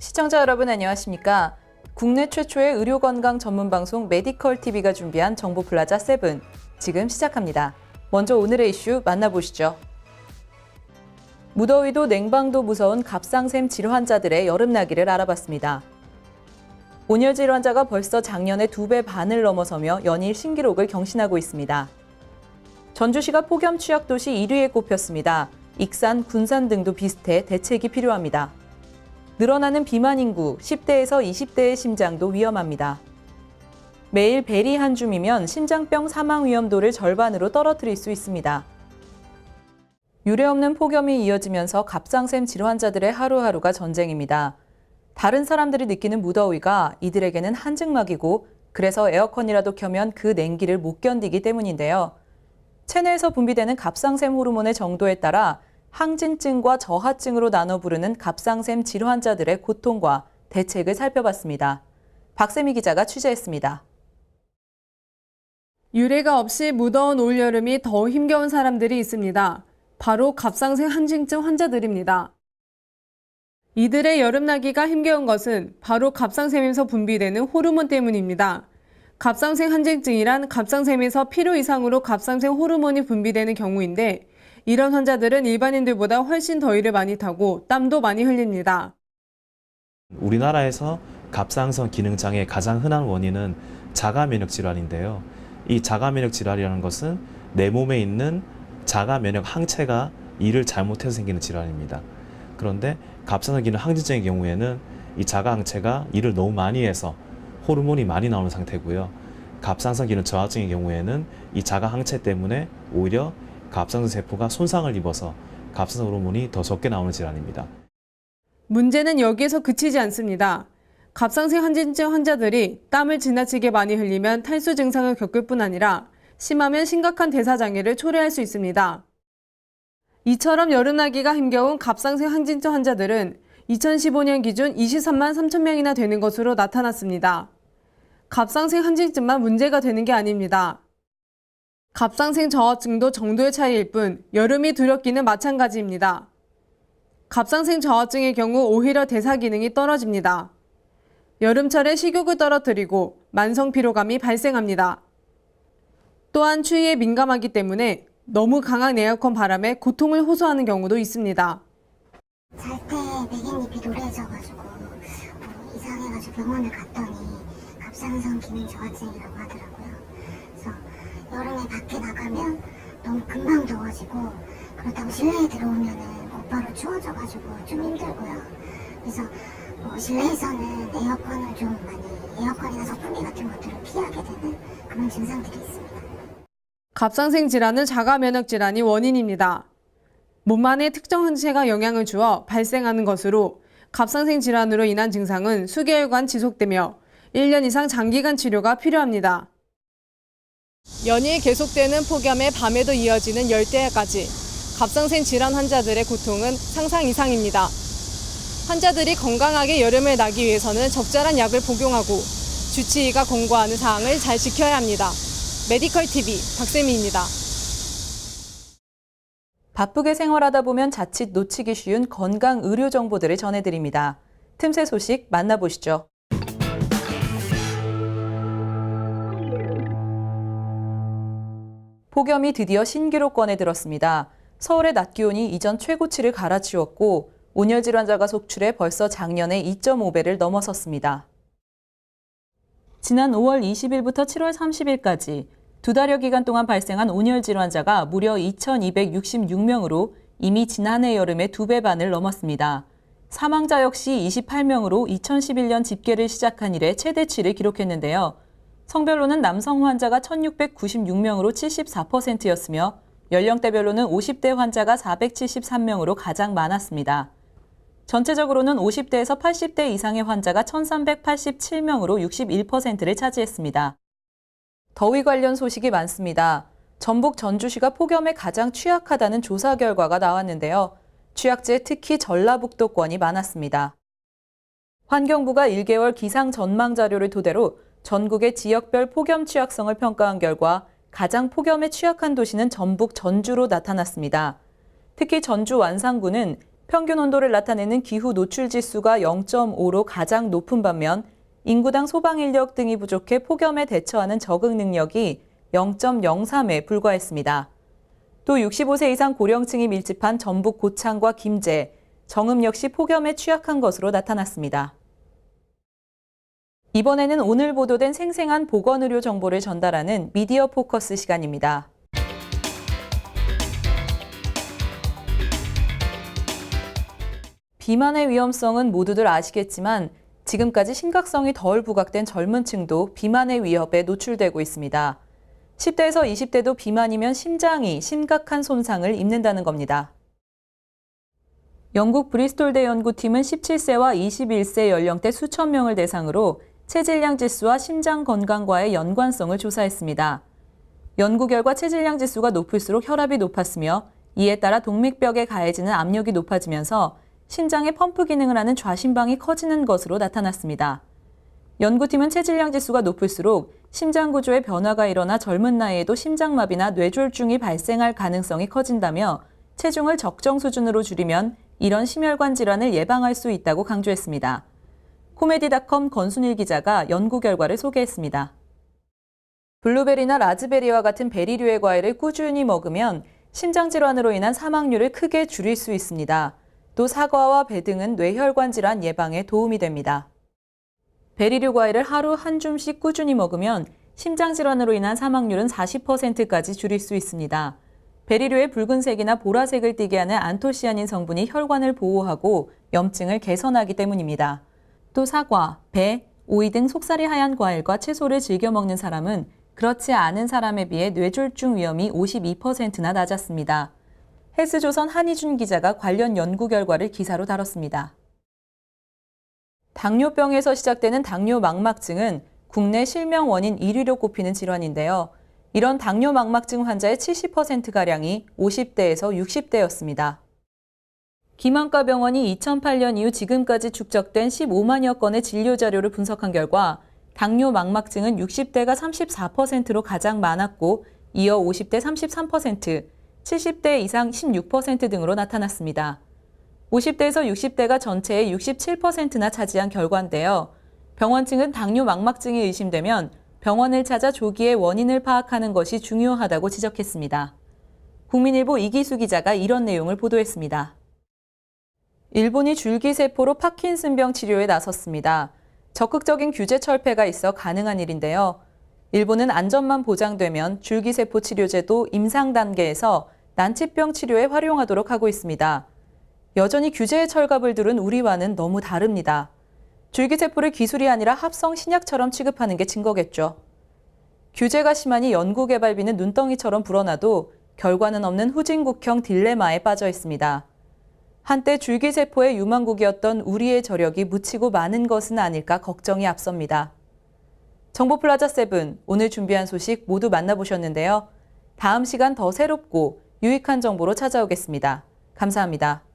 시청자 여러분 안녕하십니까? 국내 최초의 의료건강 전문 방송 메디컬 TV가 준비한 정보플라자 7 지금 시작합니다. 먼저 오늘의 이슈 만나보시죠. 무더위도 냉방도 무서운 갑상샘 질환자들의 여름나기를 알아봤습니다. 온열 질환자가 벌써 작년의 2배 반을 넘어서며 연일 신기록을 경신하고 있습니다. 전주시가 폭염 취약도시 1위에 꼽혔습니다. 익산, 군산 등도 비슷해 대책이 필요합니다. 늘어나는 비만 인구, 10대에서 20대의 심장도 위험합니다. 매일 베리 한 줌이면 심장병 사망 위험도를 절반으로 떨어뜨릴 수 있습니다. 유례없는 폭염이 이어지면서 갑상샘 질환자들의 하루하루가 전쟁입니다. 다른 사람들이 느끼는 무더위가 이들에게는 한증막이고 그래서 에어컨이라도 켜면 그 냉기를 못 견디기 때문인데요. 체내에서 분비되는 갑상샘 호르몬의 정도에 따라 항진증과 저하증으로 나눠 부르는 갑상샘 질환자들의 고통과 대책을 살펴봤습니다. 박세미 기자가 취재했습니다. 유례가 없이 무더운 올여름이 더 힘겨운 사람들이 있습니다. 바로 갑상샘 항진증 환자들입니다. 이들의 여름나기가 힘겨운 것은 바로 갑상샘에서 분비되는 호르몬 때문입니다. 갑상샘 항진증이란 갑상샘에서 필요 이상으로 갑상샘 호르몬이 분비되는 경우인데 이런 환자들은 일반인들보다 훨씬 더위를 많이 타고 땀도 많이 흘립니다. 우리나라에서 갑상선 기능장애의 가장 흔한 원인은 자가면역 질환인데요. 이 자가면역 질환이라는 것은 내 몸에 있는 자가면역 항체가 일을 잘못해서 생기는 질환입니다. 그런데 갑상선 기능 항진증의 경우에는 이 자가항체가 일을 너무 많이 해서 호르몬이 많이 나오는 상태고요. 갑상선 기능 저하증의 경우에는 이 자가항체 때문에 오히려 갑상선 세포가 손상을 입어서 갑상선 호르몬이 더 적게 나오는 질환입니다. 문제는 여기에서 그치지 않습니다. 갑상샘 항진증 환자들이 땀을 지나치게 많이 흘리면 탈수 증상을 겪을 뿐 아니라 심하면 심각한 대사장애를 초래할 수 있습니다. 이처럼 여름나기가 힘겨운 갑상샘 항진증 환자들은 2015년 기준 23만 3천 명이나 되는 것으로 나타났습니다. 갑상샘 항진증만 문제가 되는 게 아닙니다. 갑상샘 저하증도 정도의 차이일 뿐 여름이 두렵기는 마찬가지입니다. 갑상샘 저하증의 경우 오히려 대사 기능이 떨어집니다. 여름철에 식욕을 떨어뜨리고 만성 피로감이 발생합니다. 또한 추위에 민감하기 때문에 너무 강한 에어컨 바람에 고통을 호소하는 경우도 있습니다. 잘 때 맥인잎이 노래져가지고 이상해가지고 병원을 갔더니 갑상선 기능 저하증이라고 하더라고요. 그래서 여름에 밖에 나가면 너무 금방 더워지고 그렇다고 실내에 들어오면은 곧바로 추워져가지고 좀 힘들고요. 그래서 실내에서는 에어컨을 좀 많이 에어컨이나 선풍기 같은 것들을 피하게 되는 그런 증상들이 있습니다. 갑상샘 질환은 자가면역 질환이 원인입니다. 몸 안에 특정 항체가 영향을 주어 발생하는 것으로 갑상샘 질환으로 인한 증상은 수개월간 지속되며 1년 이상 장기간 치료가 필요합니다. 연일 계속되는 폭염에 밤에도 이어지는 열대야까지 갑상샘 질환 환자들의 고통은 상상 이상입니다. 환자들이 건강하게 여름을 나기 위해서는 적절한 약을 복용하고 주치의가 권고하는 사항을 잘 지켜야 합니다. 메디컬 TV 박세미입니다. 바쁘게 생활하다 보면 자칫 놓치기 쉬운 건강 의료 정보들을 전해드립니다. 틈새 소식 만나보시죠. 폭염이 드디어 신기록권에 들었습니다. 서울의 낮 기온이 이전 최고치를 갈아치웠고 온열 질환자가 속출해 벌써 작년의 2.5배를 넘어섰습니다. 지난 5월 20일부터 7월 30일까지 2달여 기간 동안 발생한 온열 질환자가 무려 2,266명으로 이미 지난해 여름의 2배 반을 넘었습니다. 사망자 역시 28명으로 2011년 집계를 시작한 이래 최대치를 기록했는데요. 성별로는 남성 환자가 1,696명으로 74%였으며 연령대별로는 50대 환자가 473명으로 가장 많았습니다. 전체적으로는 50대에서 80대 이상의 환자가 1,387명으로 61%를 차지했습니다. 더위 관련 소식이 많습니다. 전북 전주시가 폭염에 가장 취약하다는 조사 결과가 나왔는데요. 취약지에 특히 전라북도권이 많았습니다. 환경부가 1개월 기상 전망 자료를 토대로 전국의 지역별 폭염 취약성을 평가한 결과 가장 폭염에 취약한 도시는 전북 전주로 나타났습니다. 특히 전주 완산군은 평균 온도를 나타내는 기후 노출 지수가 0.5로 가장 높은 반면 인구당 소방 인력 등이 부족해 폭염에 대처하는 적응 능력이 0.03에 불과했습니다. 또 65세 이상 고령층이 밀집한 전북 고창과 김제, 정읍 역시 폭염에 취약한 것으로 나타났습니다. 이번에는 오늘 보도된 생생한 보건의료 정보를 전달하는 미디어 포커스 시간입니다. 비만의 위험성은 모두들 아시겠지만 지금까지 심각성이 덜 부각된 젊은 층도 비만의 위협에 노출되고 있습니다. 10대에서 20대도 비만이면 심장이 심각한 손상을 입는다는 겁니다. 영국 브리스톨대 연구팀은 17세와 21세 연령대 수천 명을 대상으로 체질량 지수와 심장 건강과의 연관성을 조사했습니다. 연구 결과 체질량 지수가 높을수록 혈압이 높았으며 이에 따라 동맥벽에 가해지는 압력이 높아지면서 심장의 펌프 기능을 하는 좌심방이 커지는 것으로 나타났습니다. 연구팀은 체질량 지수가 높을수록 심장 구조에 변화가 일어나 젊은 나이에도 심장마비나 뇌졸중이 발생할 가능성이 커진다며 체중을 적정 수준으로 줄이면 이런 심혈관 질환을 예방할 수 있다고 강조했습니다. 코메디닷컴 권순일 기자가 연구 결과를 소개했습니다. 블루베리나 라즈베리와 같은 베리류의 과일을 꾸준히 먹으면 심장질환으로 인한 사망률을 크게 줄일 수 있습니다. 또 사과와 배 등은 뇌혈관 질환 예방에 도움이 됩니다. 베리류 과일을 하루 한 줌씩 꾸준히 먹으면 심장질환으로 인한 사망률은 40%까지 줄일 수 있습니다. 베리류의 붉은색이나 보라색을 띠게 하는 안토시아닌 성분이 혈관을 보호하고 염증을 개선하기 때문입니다. 또 사과, 배, 오이 등 속살이 하얀 과일과 채소를 즐겨 먹는 사람은 그렇지 않은 사람에 비해 뇌졸중 위험이 52%나 낮았습니다. 헬스조선 한희준 기자가 관련 연구 결과를 기사로 다뤘습니다. 당뇨병에서 시작되는 당뇨망막증은 국내 실명 원인 1위로 꼽히는 질환인데요. 이런 당뇨망막증 환자의 70%가량이 50대에서 60대였습니다. 김한과 병원이 2008년 이후 지금까지 축적된 15만여 건의 진료 자료를 분석한 결과 당뇨망막증은 60대가 34%로 가장 많았고 이어 50대 33%, 70대 이상 16% 등으로 나타났습니다. 50대에서 60대가 전체의 67%나 차지한 결과인데요. 병원 측은 당뇨망막증이 의심되면 병원을 찾아 조기에 원인을 파악하는 것이 중요하다고 지적했습니다. 국민일보 이기수 기자가 이런 내용을 보도했습니다. 일본이 줄기세포로 파킨슨병 치료에 나섰습니다. 적극적인 규제 철폐가 있어 가능한 일인데요. 일본은 안전만 보장되면 줄기세포 치료제도 임상 단계에서 난치병 치료에 활용하도록 하고 있습니다. 여전히 규제의 철갑을 두른 우리와는 너무 다릅니다. 줄기세포를 기술이 아니라 합성 신약처럼 취급하는 게 증거겠죠. 규제가 심하니 연구개발비는 눈덩이처럼 불어나도 결과는 없는 후진국형 딜레마에 빠져 있습니다. 한때 줄기세포의 유망국이었던 우리의 저력이 묻히고 마는 것은 아닐까 걱정이 앞섭니다. 정보플라자 7, 오늘 준비한 소식 모두 만나보셨는데요. 다음 시간 더 새롭고 유익한 정보로 찾아오겠습니다. 감사합니다.